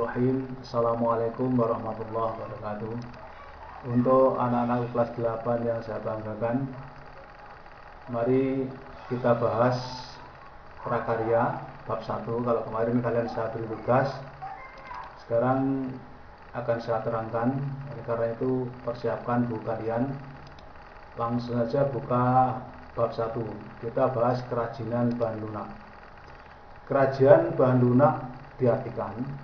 Bismillahirrahmanirrahim. Assalamualaikum warahmatullahi wabarakatuh. Untuk anak-anak kelas 8 yang saya banggakan, mari kita bahas prakarya bab 1. Kalau kemarin kalian saya beri tugas, sekarang akan saya terangkan. Oleh karena itu persiapkan buku kalian. Langsung saja buka bab 1. Kita bahas kerajinan bahan lunak. Kerajinan bahan lunak diartikan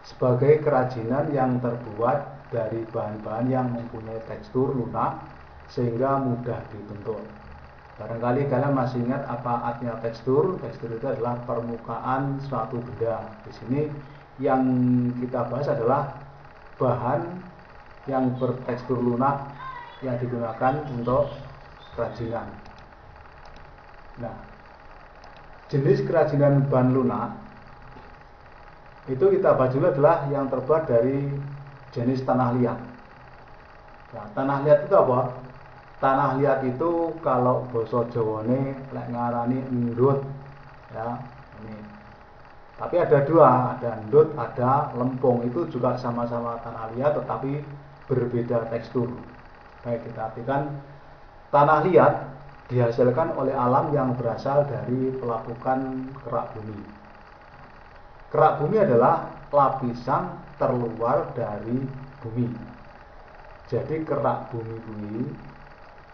sebagai kerajinan yang terbuat dari bahan-bahan yang mempunyai tekstur lunak sehingga mudah dibentuk. Barangkali kalian masih ingat apa artinya tekstur. Tekstur itu adalah permukaan suatu benda. Di sini yang kita bahas adalah bahan yang bertekstur lunak yang digunakan untuk kerajinan. Nah, jenis kerajinan bahan lunak itu kita bahas dulu adalah yang terbuat dari jenis tanah liat. Nah, tanah liat itu apa? Tanah liat itu kalau basa Jawane lek ngarani endut, ya. Ini. Tapi ada dua, ada endut, ada lempung. Itu juga sama-sama tanah liat tetapi berbeda tekstur. Baik, kita artikan tanah liat dihasilkan oleh alam yang berasal dari pelapukan kerak bumi. Kerak bumi adalah lapisan terluar dari bumi. Jadi kerak bumi ini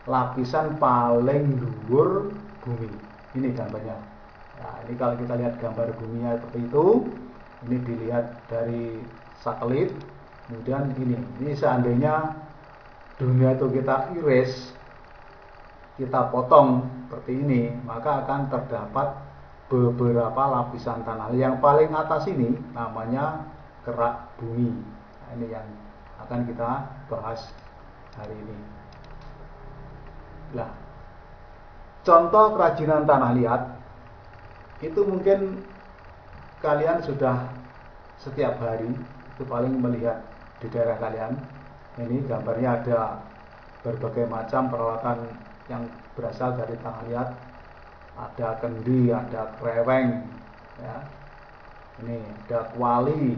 lapisan paling dhuwur bumi. Ini gambarnya. Nah, ini kalau kita lihat gambar buminya seperti itu, ini dilihat dari satelit. Kemudian ini seandainya dunia itu kita iris, kita potong seperti ini, maka akan terdapat beberapa lapisan tanah. Yang paling atas ini namanya kerak bumi. Nah, ini yang akan kita bahas hari ini. Nah, contoh kerajinan tanah liat itu mungkin kalian sudah setiap hari itu paling melihat di daerah kalian. Ini gambarnya ada berbagai macam peralatan yang berasal dari tanah liat. Ada kendi, ada kreweng, ya. Ini ada kuali.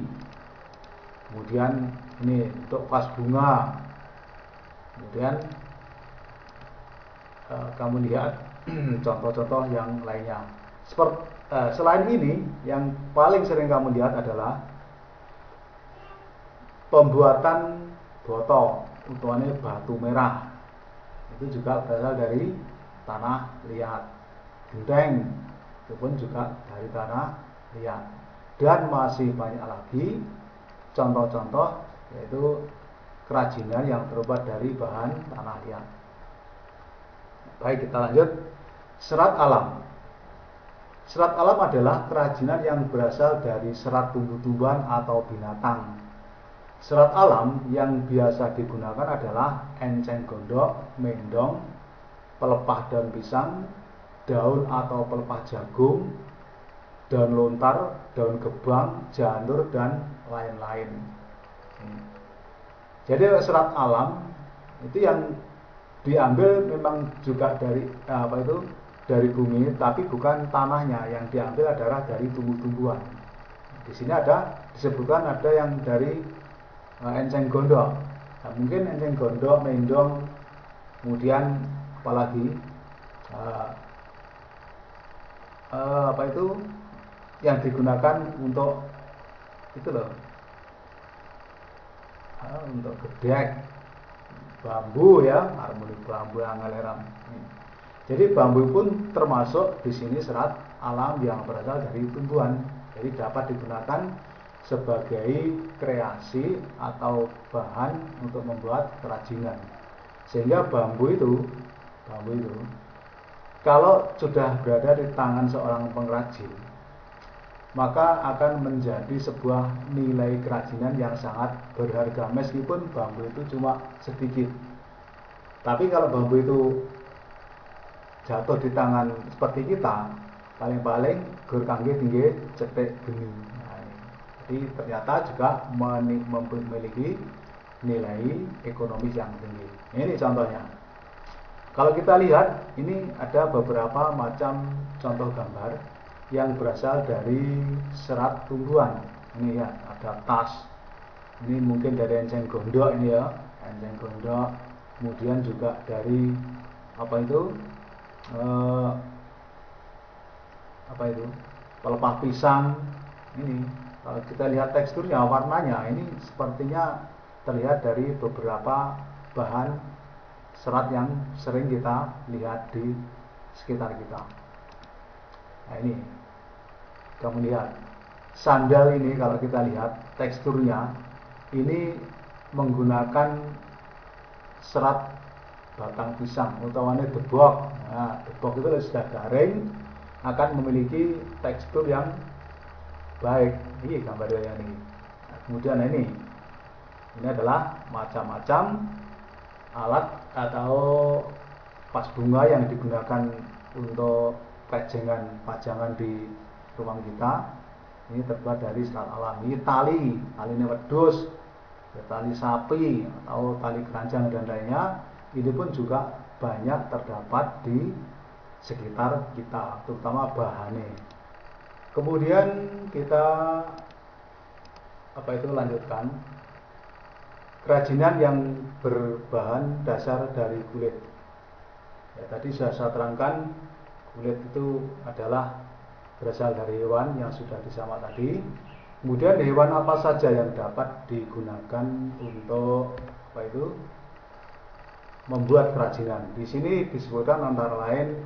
Kemudian ini untuk vas bunga. Kemudian kamu lihat contoh-contoh yang lainnya. Selain ini, yang paling sering kamu lihat adalah pembuatan botol, utuhannya batu merah. Itu juga berasal dari tanah liat. Genteng itu pun juga dari tanah liat. Dan masih banyak lagi contoh-contoh yaitu kerajinan yang terbuat dari bahan tanah liat. Baik, kita lanjut. Serat alam. Serat alam adalah kerajinan yang berasal dari serat tumbuh-tumbuhan atau binatang. Serat alam yang biasa digunakan adalah enceng gondok, mendong, pelepah daun pisang, daun atau pelepah jagung, daun lontar, daun gebang, janur, dan lain-lain. Jadi serat alam itu yang diambil memang juga dari dari bumi, tapi bukan tanahnya. Yang diambil adalah dari tumbuh-tumbuhan. Di sini disebutkan ada yang dari enceng gondok. Nah, mungkin enceng gondok, mendong, kemudian apalagi yang digunakan untuk itu loh, untuk gedek, bambu, ya, harmoni bambu yang ngaleram. Jadi bambu pun termasuk di sini serat alam yang berasal dari tumbuhan. Jadi dapat digunakan sebagai kreasi atau bahan untuk membuat kerajinan. Sehingga bambu itu kalau sudah berada di tangan seorang pengrajin, maka akan menjadi sebuah nilai kerajinan yang sangat berharga, meskipun bambu itu cuma sedikit. Tapi kalau bambu itu jatuh di tangan seperti kita, paling-paling gur kangge tinggi cetek geni. Nah, jadi ternyata juga memiliki nilai ekonomis yang tinggi. Ini contohnya. Kalau kita lihat, ini ada beberapa macam contoh gambar yang berasal dari serat tumbuhan. Ini ya, ada tas. Ini mungkin dari enceng gondok ini ya, enceng gondok. Kemudian juga dari apa itu? Pelepah pisang. Ini kalau kita lihat teksturnya, warnanya ini sepertinya terlihat dari beberapa bahan serat yang sering kita lihat di sekitar kita. Nah, ini kamu lihat sandal ini, kalau kita lihat teksturnya ini menggunakan serat batang pisang, utamanya debok. Nah, debok itu sudah garing akan memiliki tekstur yang baik. Ini gambarnya ini. Nah, kemudian ini adalah macam-macam alat atau vas bunga yang digunakan untuk pajangan di ruang kita. Ini terbuat dari serat alami. Tali ini wedhus, tali sapi atau tali keranjang dan lainnya. Ini pun juga banyak terdapat di sekitar kita, terutama bahannya. Kemudian kita lanjutkan kerajinan yang berbahan dasar dari kulit. Ya, tadi saya terangkan kulit itu adalah berasal dari hewan yang sudah disamak tadi. Kemudian hewan apa saja yang dapat digunakan untuk membuat kerajinan. Di sini disebutkan antara lain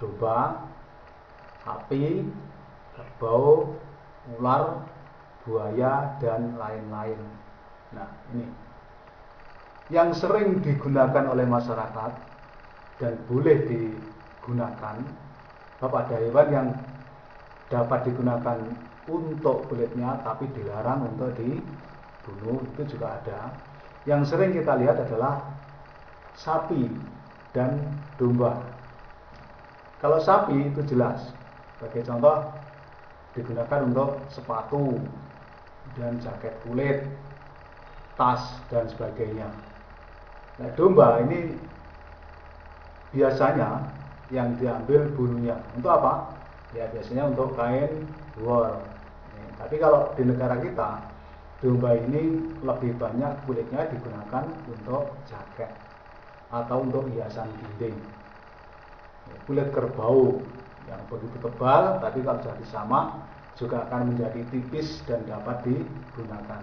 domba, sapi, kerbau, ular, buaya, dan lain-lain. Nah, ini yang sering digunakan oleh masyarakat dan boleh digunakan. Ada hewan yang dapat digunakan untuk kulitnya tapi dilarang untuk dibunuh, itu juga ada. Yang sering kita lihat adalah sapi dan domba. Kalau sapi itu jelas, sebagai contoh digunakan untuk sepatu dan jaket kulit, tas dan sebagainya. Nah, domba ini biasanya yang diambil bulunya untuk apa? Ya biasanya untuk kain wol. Tapi kalau di negara kita, domba ini lebih banyak kulitnya digunakan untuk jaket atau untuk hiasan dinding. Kulit kerbau yang begitu tebal, tapi kalau sudah disamak juga akan menjadi tipis dan dapat digunakan.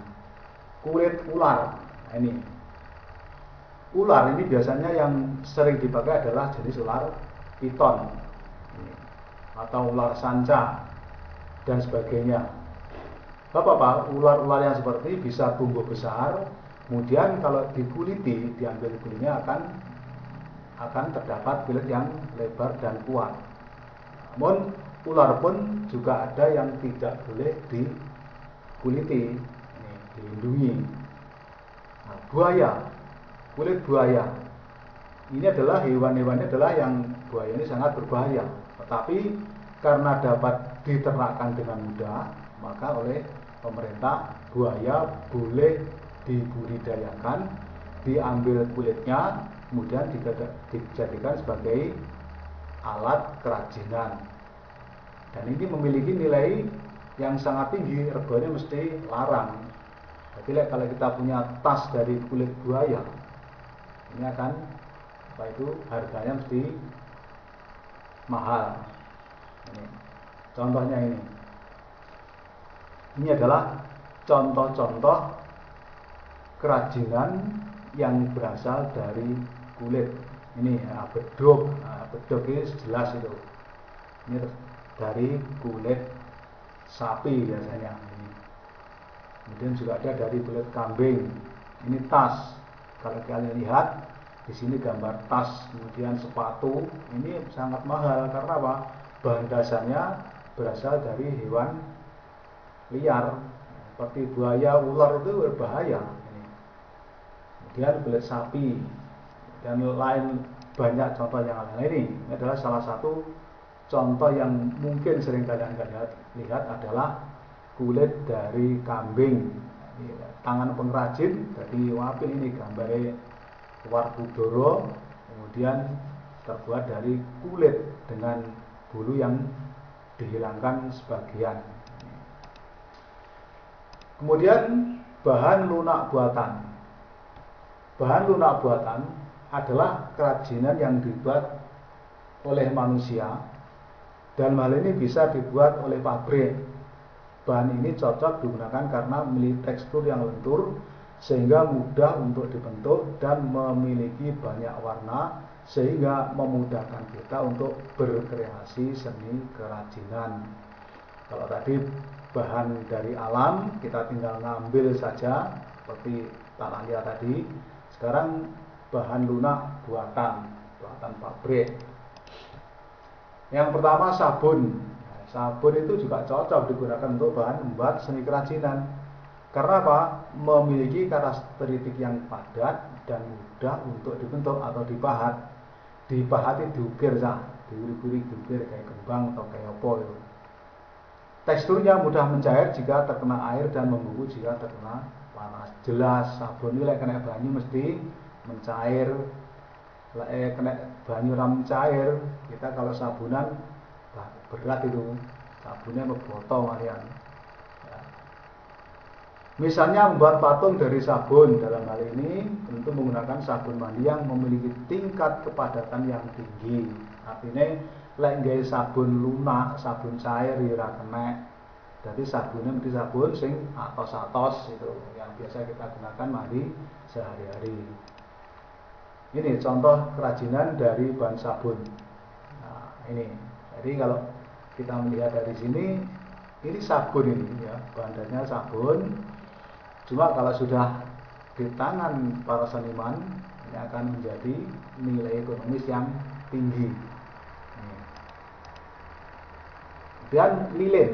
Kulit ular, nah ini ular ini biasanya yang sering dipakai adalah jenis ular piton atau ular sanca dan sebagainya. Bapak-bapak, ular-ular yang seperti ini bisa tumbuh besar, kemudian kalau dikuliti, diambil kulitnya akan terdapat kulit yang lebar dan kuat. Namun ular pun juga ada yang tidak boleh dikuliti, dilindungi. Nah, buaya, kulit buaya ini adalah hewan-hewannya adalah yang buaya ini sangat berbahaya, tetapi karena dapat diternakkan dengan mudah, maka oleh pemerintah buaya boleh dibudidayakan, diambil kulitnya, kemudian dijadikan sebagai alat kerajinan. Dan ini memiliki nilai yang sangat tinggi, reganya mesti larang. Jadi kalau kita punya tas dari kulit buaya, ini akan harganya mesti mahal. Ini contohnya ini. Ini adalah contoh-contoh kerajinan yang berasal dari kulit. Ini beduk, beduk ini jelas itu. Ini dari kulit sapi biasanya. Ini. Kemudian juga ada dari kulit kambing. Ini tas. Kalau kalian lihat di sini gambar tas, kemudian sepatu. Ini sangat mahal karena apa? Bahan dasarnya berasal dari hewan liar seperti buaya, ular itu berbahaya. Kemudian kulit sapi dan lain banyak contoh yang lain. Ini adalah salah satu contoh yang mungkin sering kalian lihat adalah kulit dari kambing. Tangan pengrajin dari wapil ini gambarnya Warpudoro, kemudian terbuat dari kulit dengan bulu yang dihilangkan sebagian. Kemudian bahan lunak buatan. Bahan lunak buatan adalah kerajinan yang dibuat oleh manusia, dan hal ini bisa dibuat oleh pabrik. Bahan ini cocok digunakan karena memiliki tekstur yang lentur sehingga mudah untuk dibentuk dan memiliki banyak warna sehingga memudahkan kita untuk berkreasi seni kerajinan. Kalau tadi bahan dari alam kita tinggal ngambil saja seperti tanah liat tadi, sekarang bahan lunak buatan pabrik. Yang pertama sabun. Sabun itu juga cocok digunakan untuk bahan membuat seni kerajinan. Karena apa? Memiliki karakteristik yang padat dan mudah untuk dibentuk atau dipahat. Dipahat itu diukir sah, diuri-uri diukir kayak kembang atau kayak apa itu. Teksturnya mudah mencair jika terkena air dan membeku jika terkena panas. Jelas sabun ini kena banyu mesti mencair. Kena banyu ram mencair, kita kalau sabunan berat itu, sabunnya membotol kalian. Ya. Misalnya membuat patung dari sabun, dalam hal ini tentu menggunakan sabun mandi yang memiliki tingkat kepadatan yang tinggi. Artinya lek nggawe sabun lunak, sabun cair ora kena. Jadi sabunnya mesti sabun sing atos-atos itu yang biasa kita gunakan mandi sehari-hari. Ini contoh kerajinan dari bahan sabun. Nah, ini. Jadi kalau kita melihat dari sini, ini sabun ini ya, bahan dasarnya sabun. Cuma kalau sudah di tangan para seniman, ini akan menjadi nilai ekonomis yang tinggi. Kemudian lilin.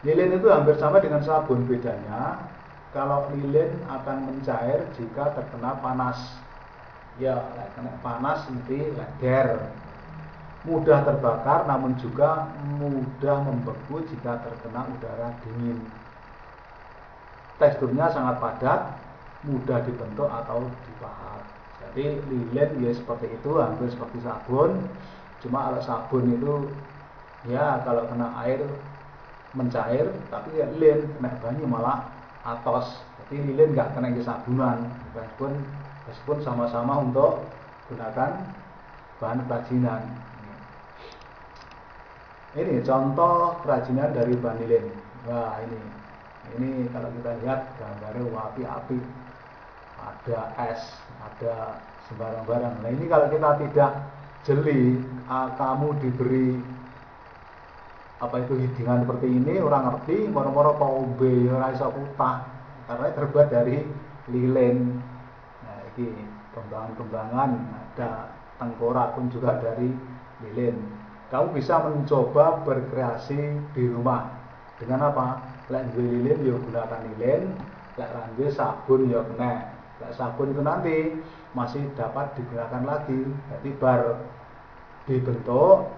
Lilin itu hampir sama dengan sabun, bedanya kalau lilin akan mencair jika terkena panas. Ya, kena panas nanti leder. Mudah terbakar namun juga mudah membeku jika terkena udara dingin. Teksturnya sangat padat, mudah dibentuk atau dipahat. Jadi lilin ya seperti itu, hampir seperti sabun. Cuma kalau sabun itu ya kalau kena air mencair, tapi ya lilin kena banyu malah atos. Jadi lilin nggak kena ke sabunan, meskipun sama-sama untuk gunakan bahan kerajinan. Ini contoh kerajinan dari bahan lilin. Wah, ini kalau kita lihat gambarnya api-api, ada es, ada sembarang-barang. Nah ini kalau kita tidak jeli, kamu diberi apa itu hidangan seperti ini, orang ngerti, moro-moro kombe ora iso kutah karena terbuat dari lilin. Nah, ini kembangan-kembangan, ada tengkorak pun juga dari lilin. Kamu bisa mencoba berkreasi di rumah dengan apa? Lek lilin ya gunakan lilin, lek rangge sabun ya kena. Lek sabun itu nanti masih dapat digunakan lagi. Jadi bar dibentuk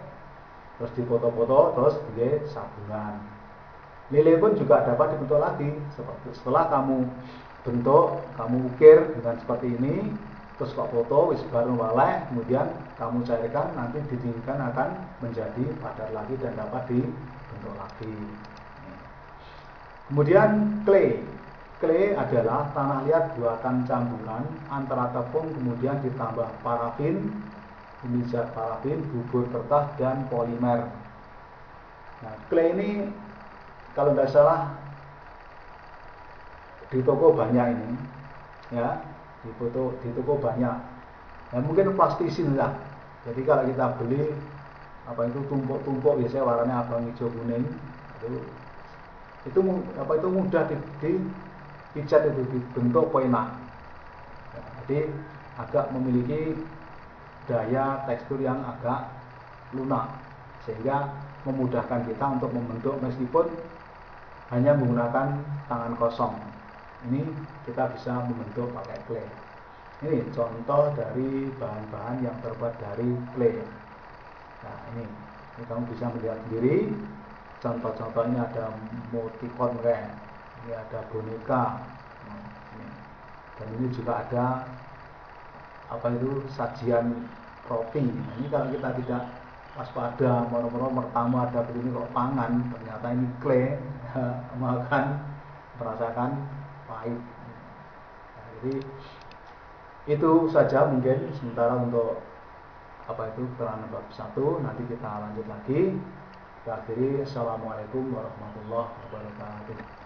terus dipoto-foto, terus dia sabunan. Lilin pun juga dapat dibentuk lagi. Setelah kamu bentuk, kamu ukir dengan seperti ini, terus kok foto, wis baru waleh, kemudian kamu cairkan, nanti didinginkan akan menjadi padat lagi dan dapat dibentuk lagi. Kemudian clay. Clay adalah tanah liat buatan campuran antara tepung kemudian ditambah parafin, zat parafin, bubur kertas dan polimer. Nah, clay ini kalau tidak salah di toko banyak ini, ya, di toko banyak. Nah, mungkin plastisin lah. Jadi kalau kita beli apa itu tumpuk-tumpuk biasanya warnanya abang hijau kuning, itu mudah dipicat, itu dibentuk enak. Nah, jadi agak memiliki daya tekstur yang agak lunak sehingga memudahkan kita untuk membentuk meskipun hanya menggunakan tangan kosong. Ini kita bisa membentuk pakai clay. Ini contoh dari bahan-bahan yang terbuat dari clay. Nah, ini kamu bisa melihat sendiri. Contoh-contohnya ada motifon kayak ini, ada boneka. Nah, ini. Dan ini juga ada apa itu sajian roti. Nah, ini kalau kita tidak waspada, moro-moro pertama ada begini kok pangan, ternyata ini clay. makan merasakan pahit. Nah, jadi itu saja mungkin sementara untuk keterangan bab 1. Nanti kita lanjut lagi. Kita akhiri. Assalamualaikum warahmatullahi wabarakatuh.